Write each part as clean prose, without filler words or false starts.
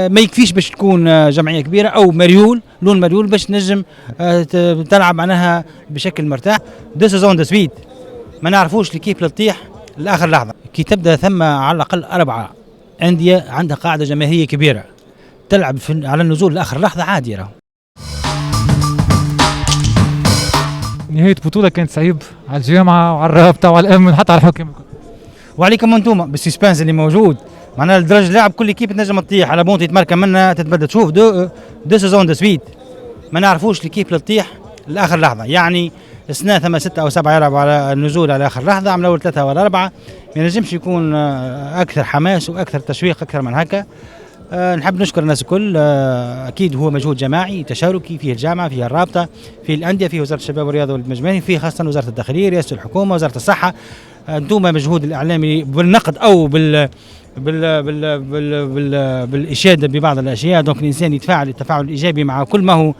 ما يكفيش باش تكون جمعيه كبيره او مريول، لون مريول باش تنجم تلعب معناها بشكل مرتاح. دو سيزون دو سويت ما نعرفوش ليكيب تطيح لاخر لحظه. كي تبدا ثم على الاقل 4 انديه عندها قاعده جماهيريه كبيره تلعب على النزول لاخر لحظه عادي. راهو نهاية بطولة كانت صعيب على الجامعة وعلى الرابطة وعلى الأمن حتى على الحكام وعليكم انتم بالسسبانس اللي موجود، معناها لدرجه لاعب كل كيف تنجم تطيح على بونت يتمركب منها تتبدل. تشوف دو سيزون دو سويت ما نعرفوش الكيف تطيح لاخر لحظه. يعني السنه ثم 6 أو 7 يلعبوا على النزول على اخر لحظه، عملوا اول 3 ولا 4. ما ينجمش يكون اكثر حماس واكثر تشويق اكثر من هكا. نحب نشكر الناس الكل. اكيد هو مجهود جماعي تشاركي فيه الجامعه، فيه الرابطه، فيه الانديه، فيه وزاره الشباب والرياضه والمجموعي، فيه خاصه وزاره الداخليه، رئاسه الحكومه، وزاره الصحه. انتم مجهود الاعلامي بالنقد او بالاشاده ببعض الاشياء. دونك الانسان يتفاعل التفاعل الايجابي مع كل ما هو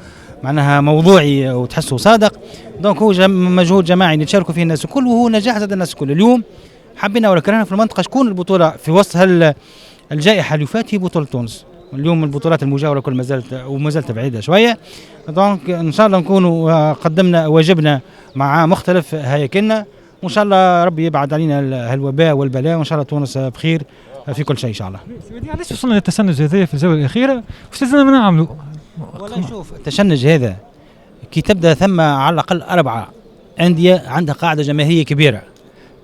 معناها موضوعي وتحسه صادق. دونك هو مجهود جماعي نتشاركوا فيه الناس الكل، وهو نجاح زاد الناس الكل. اليوم حبينا ولا كرهنا في المنطقه شكون البطوله في وسط الجائحه اللي فات هي بطوله تونس. اليوم البطولات المجاوره كل ما زالت بعيده شويه. دونك ان شاء الله نكونوا قدمنا واجبنا مع مختلف هياكلنا، وان شاء الله ربي يبعد علينا الوباء والبلاء، وان شاء الله تونس بخير في كل شيء ان شاء الله. علاش وصلنا للتشنج هذا في الجوله الاخيره؟ واش لازم نعملوا؟ والله شوف التشنج هذا كي تبدا ثم على الاقل 4 انديه عندها قاعده جماهيريه كبيره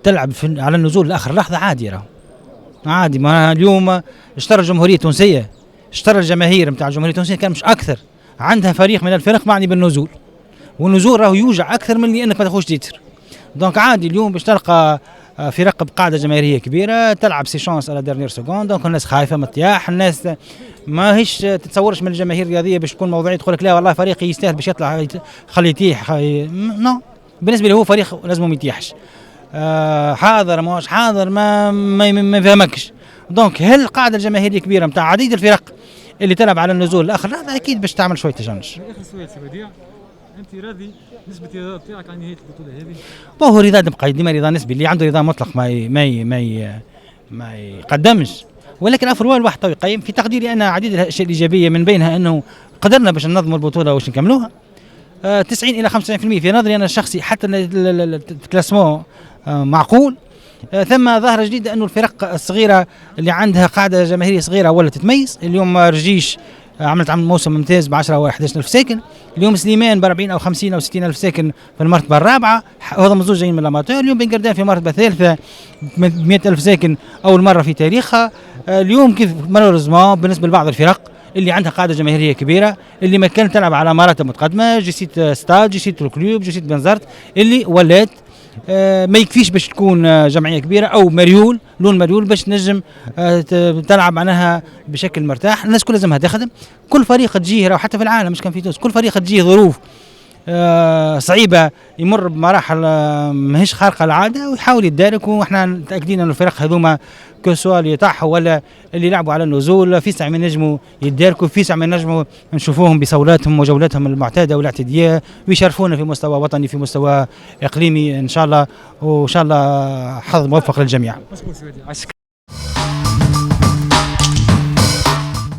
تلعب على النزول لاخر لحظه عادي. راهو عادي. ما اليوم اشترى الجمهوريه التونسيه، اشترى الجماهير نتاع الجمهوريه التونسيه كان مش اكثر، عندها فريق من الفرق معني بالنزول، والنزول راهو يوجع اكثر من اللي انك ما تاخذش تيتر. دونك عادي اليوم باش تلقى فرق بقاعده جماهيريه كبيره تلعب سي شانس على ديرنيير سكوند. دونك الناس خايفه من الطياح، الناس ما هيش تتصورش من الجماهير الرياضيه باش تكون موضوعيه تقول لك لا والله فريقي يستاهل باش يطلع خليه يتيح. نو، بالنسبه له هو فريق لازم ما يتيحش. حاضر ماهوش حاضر ما يفهمكش. دونك هل القاعده الجماهيريه كبيره نتاع عديد الفرق اللي تلعب على النزول الاخر لا اكيد باش تعمل شويه تشنج. اخر سؤال سي بديع، انت راضي نسبه الرضا تاعك عن نهايه البطوله هذه؟ هو رضا نبقى ديما رضا نسبي، اللي عنده رضا مطلق ما يقدمش. ولكن افروا الواحد تو يقيم. في تقديري انا عديد الاشياء الايجابيه من بينها انه قدرنا باش ننظموا البطوله واش نكملوها 90 الى 95% في نظري انا الشخصي. حتى الكلاسمون معقول. ثم ظاهره جديده انه الفرق الصغيره اللي عندها قاعده جماهيريه صغيره ولا تتميز. اليوم رجيش عملت موسم ممتاز ب 10 و 11,000 ساكن. اليوم سليمان ب 40 او 50 او 60,000 ساكن في المرتبه الرابعه، هذا مزوج جايين من الاماتور. اليوم بن قردان في مرتبه ثالثه 100,000 ساكن اول مره في تاريخها. اليوم كيف مالوريزمون بالنسبه لبعض الفرق اللي عندها قاعده جماهيريه كبيره اللي ما كانت تلعب على مراتب متقدمه، جيسيت ستاد، جيسيت الكلوب، جيسيت بنزرت، اللي ولات ما يكفيش باش تكون جمعيه كبيره او مريول، لون مريول باش تنجم تلعب معناها بشكل مرتاح. الناس كلها لازمها تخدم. كل فريق تجيه، حتى في العالم مش كان في تونس، كل فريق تجيه ظروف صعيبه، يمر بمراحل ماهيش خارقه العاده ويحاول يتدارك. واحنا متاكدين ان الفرق هذوما كسوا اللي يطاحوا ولا اللي يلعبوا على النزول في ساعه من نجموا يتداركوا، في ساعه من نجموا نشوفوهم بصولاتهم وجولاتهم المعتاده والاعتياديه ويشرفونا في مستوى وطني في مستوى اقليمي ان شاء الله. وان شاء الله حظ موفق للجميع.